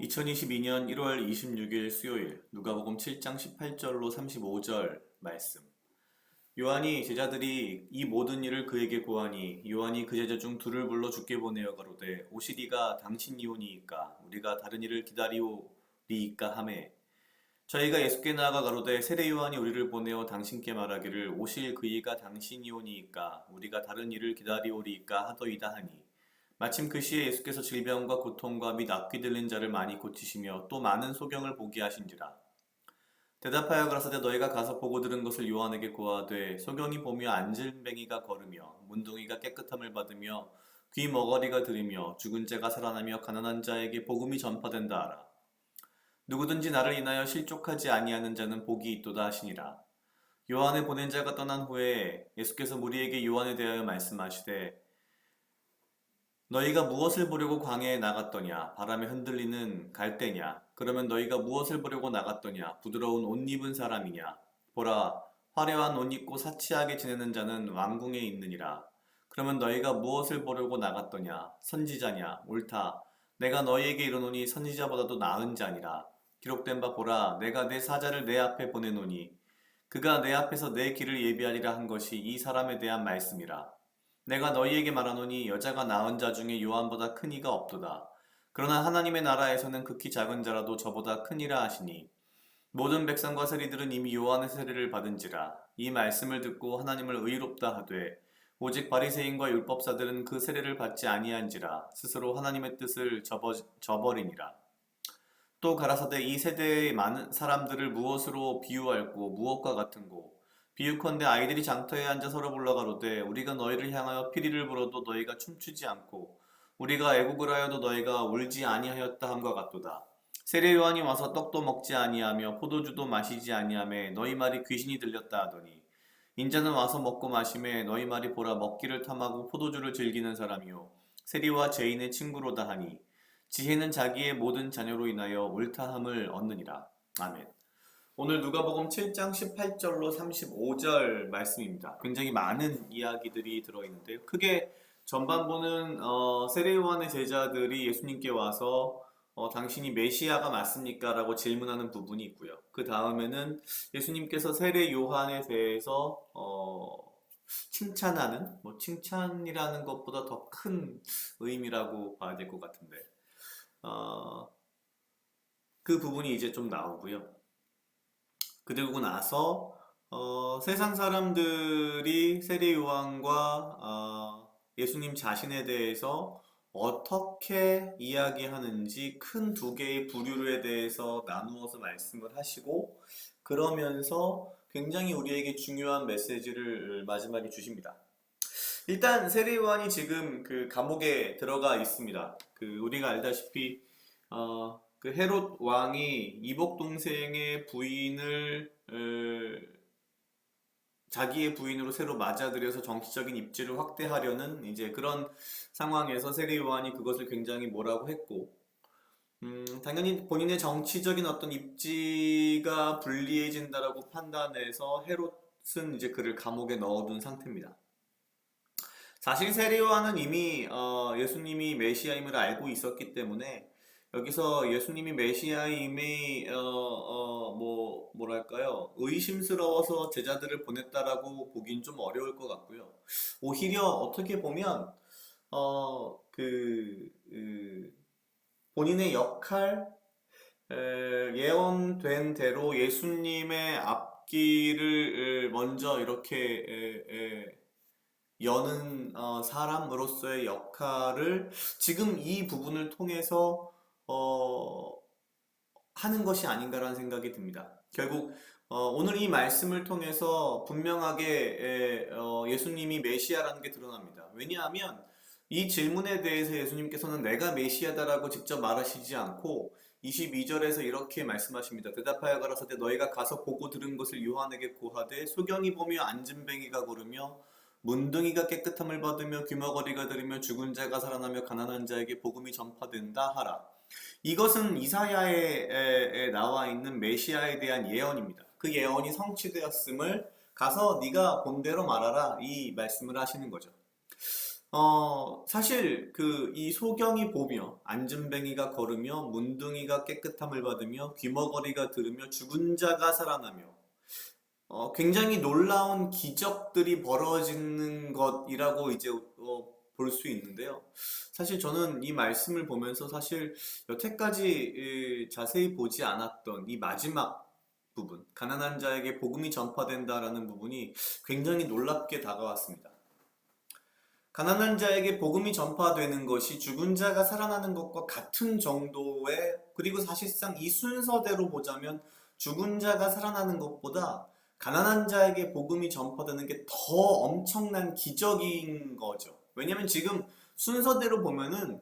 (2022년 1월 26일) 수요일 누가복음 7장 18절로 35절 말씀. 요한이 제자들이 이 모든 일을 그에게 고하니 요한이 그 제자 중 둘을 불러 주께 보내어 가로되 오시리가 당신이오니이까 우리가 다른 일을 기다리오리이까 하매 저희가 예수께 나아가 가로되 세례 요한이 우리를 보내어 당신께 말하기를 오실 그이가 당신이오니이까 우리가 다른 일을 기다리오리이까 하더이다 하니 마침 그 시에 예수께서 질병과 고통과 및 악귀 들린 자를 많이 고치시며 또 많은 소경을 보게 하신지라. 대답하여 가라사대 너희가 가서 보고 들은 것을 요한에게 고하되 소경이 보며 안질뱅이가 걸으며 문둥이가 깨끗함을 받으며 귀 머거리가 들으며 죽은 자가 살아나며 가난한 자에게 복음이 전파된다 하라. 누구든지 나를 인하여 실족하지 아니하는 자는 복이 있도다 하시니라. 요한을 보낸 자가 떠난 후에 예수께서 무리에게 요한에 대하여 말씀하시되 너희가 무엇을 보려고 광야에 나갔더냐? 바람에 흔들리는 갈대냐? 그러면 너희가 무엇을 보려고 나갔더냐? 부드러운 옷 입은 사람이냐? 보라, 화려한 옷 입고 사치하게 지내는 자는 왕궁에 있느니라. 그러면 너희가 무엇을 보려고 나갔더냐? 선지자냐? 옳다. 내가 너희에게 이르노니 선지자보다도 나은 자니라. 기록된 바 보라, 내가 내 사자를 내 앞에 보내노니 그가 내 앞에서 내 길을 예비하리라 한 것이 이 사람에 대한 말씀이라. 내가 너희에게 말하노니 여자가 낳은 자 중에 요한보다 큰 이가 없도다. 그러나 하나님의 나라에서는 극히 작은 자라도 저보다 크니라 하시니 모든 백성과 세리들은 이미 요한의 세례를 받은지라. 이 말씀을 듣고 하나님을 의롭다 하되 오직 바리새인과 율법사들은 그 세례를 받지 아니한지라 스스로 하나님의 뜻을 저버리니라. 또 가라사대 이 세대의 많은 사람들을 무엇으로 비유할꼬 무엇과 같은고 비유컨대 아이들이 장터에 앉아 서로 불러가로되 우리가 너희를 향하여 피리를 불어도 너희가 춤추지 않고 우리가 애곡을 하여도 너희가 울지 아니하였다 함과 같도다. 세례 요한이 와서 떡도 먹지 아니하며 포도주도 마시지 아니하매 너희 말이 귀신이 들렸다 하더니 인자는 와서 먹고 마시매 너희 말이 보라 먹기를 탐하고 포도주를 즐기는 사람이요 세리와 죄인의 친구로다 하니 지혜는 자기의 모든 자녀로 인하여 옳다함을 얻느니라. 아멘. 오늘 누가복음 7장 18절로 35절 말씀입니다. 굉장히 많은 이야기들이 들어있는데요. 크게 전반부는 세례 요한의 제자들이 예수님께 와서 당신이 메시아가 맞습니까? 라고 질문하는 부분이 있고요. 그 다음에는 예수님께서 세례 요한에 대해서 칭찬하는, 칭찬이라는 것보다 더 큰 의미라고 봐야 될 것 같은데 그 부분이 이제 좀 나오고요. 그리고 나서 세상 사람들이 세례 요한과 예수님 자신에 대해서 어떻게 이야기하는지 큰 두 개의 부류에 대해서 나누어서 말씀을 하시고 그러면서 굉장히 우리에게 중요한 메시지를 마지막에 주십니다. 일단 세례 요한이 지금 그 감옥에 들어가 있습니다. 우리가 알다시피 그 헤롯 왕이 이복 동생의 부인을 자기의 부인으로 새로 맞아들여서 정치적인 입지를 확대하려는 이제 그런 상황에서 세례 요한이 그것을 굉장히 뭐라고 했고 당연히 본인의 정치적인 어떤 입지가 불리해진다라고 판단해서 헤롯은 이제 그를 감옥에 넣어둔 상태입니다. 사실 세례 요한은 이미 예수님이 메시아임을 알고 있었기 때문에 여기서 예수님이 메시아임이 뭐랄까요 의심스러워서 제자들을 보냈다라고 보긴 좀 어려울 것 같고요. 오히려 어떻게 보면 본인의 역할 예언된 대로 예수님의 앞길을 먼저 이렇게 여는 사람으로서의 역할을 지금 이 부분을 통해서 하는 것이 아닌가라는 생각이 듭니다. 결국 오늘 이 말씀을 통해서 분명하게 예수님이 메시아라는 게 드러납니다. 왜냐하면 이 질문에 대해서 예수님께서는 내가 메시아다라고 직접 말하시지 않고 22절에서 이렇게 말씀하십니다. 대답하여 가라사대 너희가 가서 보고 들은 것을 요한에게 고하되 소경이 보며 안진뱅이가 고르며 문둥이가 깨끗함을 받으며 귀머거리가 들으며 죽은 자가 살아나며 가난한 자에게 복음이 전파된다 하라. 이것은 이사야에 나와 있는 메시아에 대한 예언입니다. 그 예언이 성취되었음을 가서 네가 본대로 말하라, 이 말씀을 하시는 거죠. 사실 이 소경이 보며 안진뱅이가 걸으며 문둥이가 깨끗함을 받으며 귀머거리가 들으며 죽은 자가 살아나며 굉장히 놀라운 기적들이 벌어지는 것이라고 이제 볼 수 있는데요. 사실 저는 이 말씀을 보면서 사실 여태까지 자세히 보지 않았던 이 마지막 부분, 가난한 자에게 복음이 전파된다라는 부분이 굉장히 놀랍게 다가왔습니다. 가난한 자에게 복음이 전파되는 것이 죽은 자가 살아나는 것과 같은 정도의, 그리고 사실상 이 순서대로 보자면 죽은 자가 살아나는 것보다 가난한 자에게 복음이 전파되는 게 더 엄청난 기적인 거죠. 왜냐면 지금 순서대로 보면은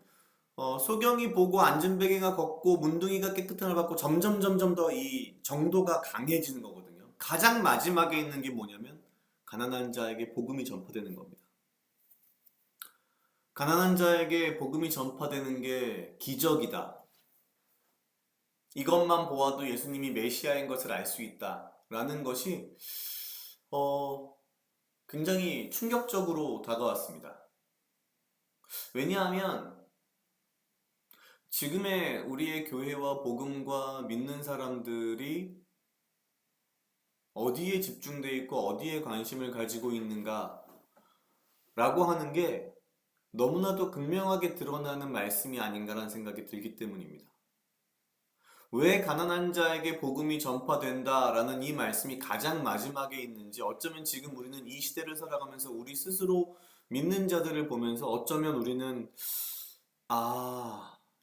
소경이 보고 안진뱅이가 걷고 문둥이가 깨끗함을 받고 점점 더 이 정도가 강해지는 거거든요. 가장 마지막에 있는 게 뭐냐면 가난한 자에게 복음이 전파되는 겁니다. 가난한 자에게 복음이 전파되는 게 기적이다. 이것만 보아도 예수님이 메시아인 것을 알 수 있다라는 것이 굉장히 충격적으로 다가왔습니다. 왜냐하면 지금의 우리의 교회와 복음과 믿는 사람들이 어디에 집중되어 있고 어디에 관심을 가지고 있는가 라고 하는 게 너무나도 극명하게 드러나는 말씀이 아닌가라는 생각이 들기 때문입니다. 왜 가난한 자에게 복음이 전파된다라는 이 말씀이 가장 마지막에 있는지, 어쩌면 지금 우리는 이 시대를 살아가면서 우리 스스로 믿는 자들을 보면서 어쩌면 우리는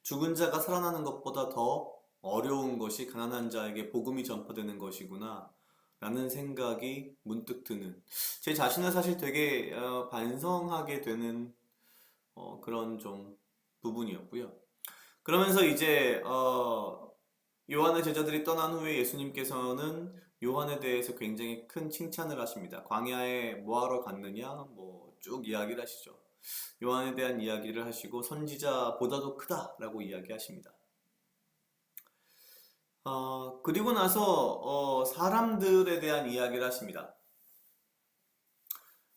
죽은 자가 살아나는 것보다 더 어려운 것이 가난한 자에게 복음이 전파되는 것이구나 라는 생각이 문득 드는, 제 자신을 사실 되게 반성하게 되는 그런 좀 부분이었고요. 그러면서 이제 요한의 제자들이 떠난 후에 예수님께서는 요한에 대해서 굉장히 큰 칭찬을 하십니다. 광야에 뭐하러 갔느냐? 뭐 쭉 이야기를 하시죠. 요한에 대한 이야기를 하시고 선지자보다도 크다라고 이야기하십니다. 그리고 나서 사람들에 대한 이야기를 하십니다.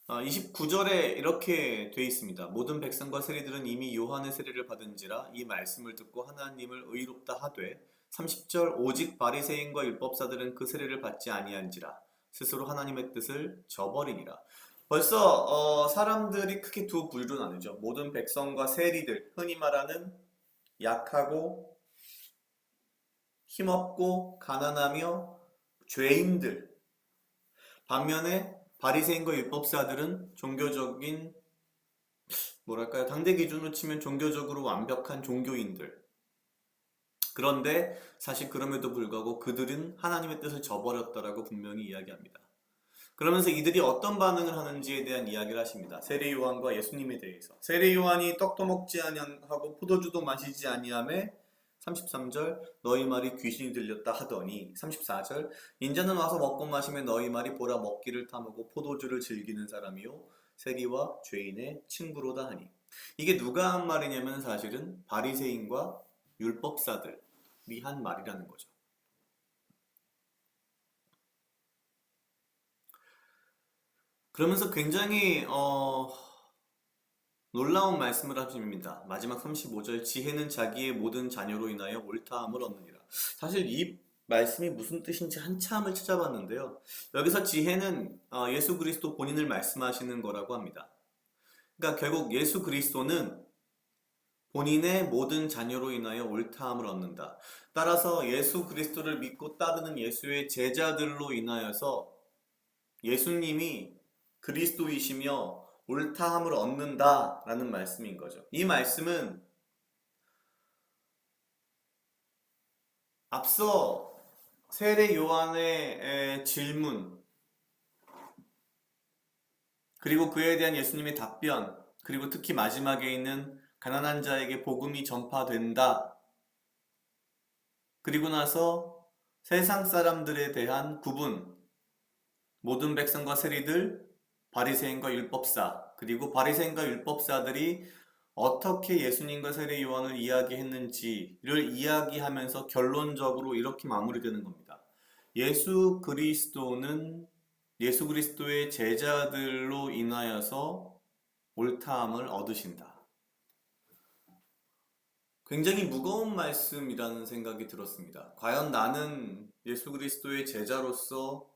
29절에 이렇게 돼 있습니다. 모든 백성과 세리들은 이미 요한의 세례를 받은지라 이 말씀을 듣고 하나님을 의롭다 하되, 30절 오직 바리새인과 율법사들은 그 세례를 받지 아니한지라 스스로 하나님의 뜻을 저버리니라. 벌써 사람들이 크게 두 부류로 나누죠. 모든 백성과 세리들, 흔히 말하는 약하고 힘없고 가난하며 죄인들. 반면에 바리새인과 율법사들은 종교적인, 뭐랄까요, 당대 기준으로 치면 종교적으로 완벽한 종교인들. 그런데 사실 그럼에도 불구하고 그들은 하나님의 뜻을 저버렸다라고 분명히 이야기합니다. 그러면서 이들이 어떤 반응을 하는지에 대한 이야기를 하십니다. 세례 요한과 예수님에 대해서. 세례 요한이 떡도 먹지 아니하고 포도주도 마시지 아니하매 33절 너희 말이 귀신이 들렸다 하더니, 34절 인자는 와서 먹고 마시며 너희 말이 보라 먹기를 탐하고 포도주를 즐기는 사람이요 세리와 죄인의 친구로다 하니. 이게 누가 한 말이냐면 사실은 바리새인과 율법사들이 한 말이라는 거죠. 그러면서 굉장히 놀라운 말씀을 하십니다. 마지막 35절 지혜는 자기의 모든 자녀로 인하여 옳다함을 얻느니라. 사실 이 말씀이 무슨 뜻인지 한참을 찾아봤는데요. 여기서 지혜는 예수 그리스도 본인을 말씀하시는 거라고 합니다. 그러니까 결국 예수 그리스도는 본인의 모든 자녀로 인하여 옳다함을 얻는다. 따라서 예수 그리스도를 믿고 따르는 예수의 제자들로 인하여서 예수님이 그리스도이시며 옳다함을 얻는다라는 말씀인 거죠. 이 말씀은 앞서 세례 요한의 질문, 그리고 그에 대한 예수님의 답변, 그리고 특히 마지막에 있는 가난한 자에게 복음이 전파된다. 그리고 나서 세상 사람들에 대한 구분, 모든 백성과 세리들, 바리새인과 율법사, 그리고 바리새인과 율법사들이 어떻게 예수님과 세례 요한을 이야기했는지를 이야기하면서 결론적으로 이렇게 마무리되는 겁니다. 예수 그리스도의 제자들로 인하여서 옳다함을 얻으신다. 굉장히 무거운 말씀이라는 생각이 들었습니다. 과연 나는 예수 그리스도의 제자로서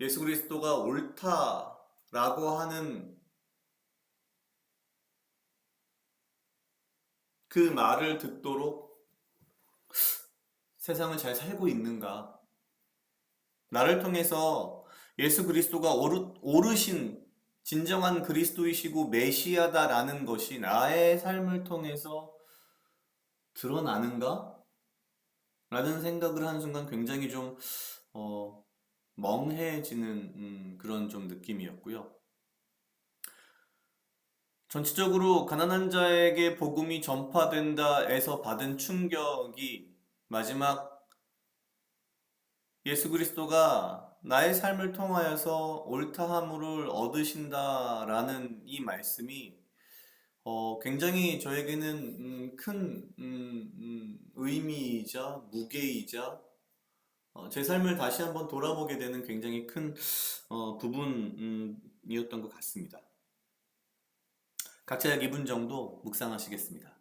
예수 그리스도가 옳다라고 하는 그 말을 듣도록 세상을 잘 살고 있는가? 나를 통해서 예수 그리스도가 오르신 진정한 그리스도이시고 메시아다라는 것이 나의 삶을 통해서 드러나는가? 라는 생각을 하는 순간 굉장히 좀 멍해지는 그런 좀 느낌이었고요. 전체적으로 가난한 자에게 복음이 전파된다에서 받은 충격이 마지막 예수 그리스도가 나의 삶을 통하여서 옳다함을 얻으신다라는 이 말씀이 굉장히 저에게는 큰 의미이자 무게이자 제 삶을 다시 한번 돌아보게 되는 굉장히 큰 부분이었던 것 같습니다. 각자 약 2분 정도 묵상하시겠습니다.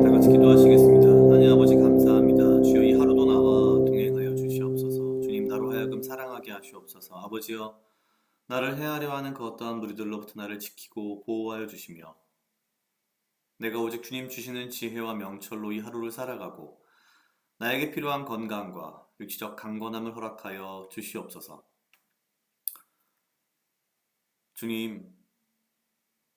다 같이 기도하시겠습니다. 하나님 아버지 감사합니다. 주여 이 하루도 나와 동행하여 주시옵소서. 주님 나로 하여금 사랑하게 하시옵소서. 아버지여 나를 해하려 하는 그 어떠한 무리들로부터 나를 지키고 보호하여 주시며 내가 오직 주님 주시는 지혜와 명철로 이 하루를 살아가고 나에게 필요한 건강과 육체적 강건함을 허락하여 주시옵소서. 주님,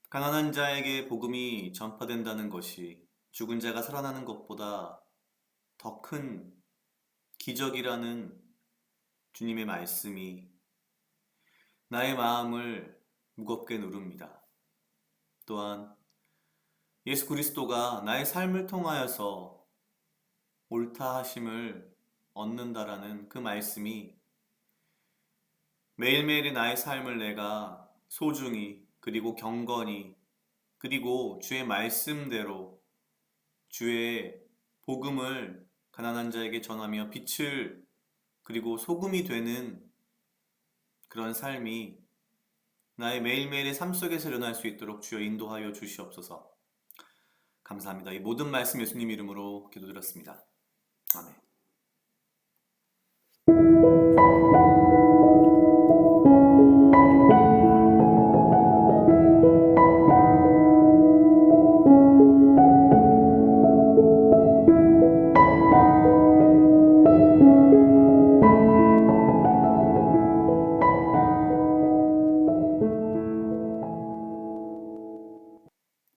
가난한 자에게 복음이 전파된다는 것이 죽은 자가 살아나는 것보다 더 큰 기적이라는 주님의 말씀이 나의 마음을 무겁게 누릅니다. 또한 예수 그리스도가 나의 삶을 통하여서 옳다 하심을 얻는다라는 그 말씀이 매일매일의 나의 삶을 내가 소중히 그리고 경건히 그리고 주의 말씀대로 주의 복음을 가난한 자에게 전하며 빛을 그리고 소금이 되는 그런 삶이 나의 매일매일의 삶 속에서 일어날 수 있도록 주여 인도하여 주시옵소서. 감사합니다. 이 모든 말씀 예수님 이름으로 기도드렸습니다. 아멘.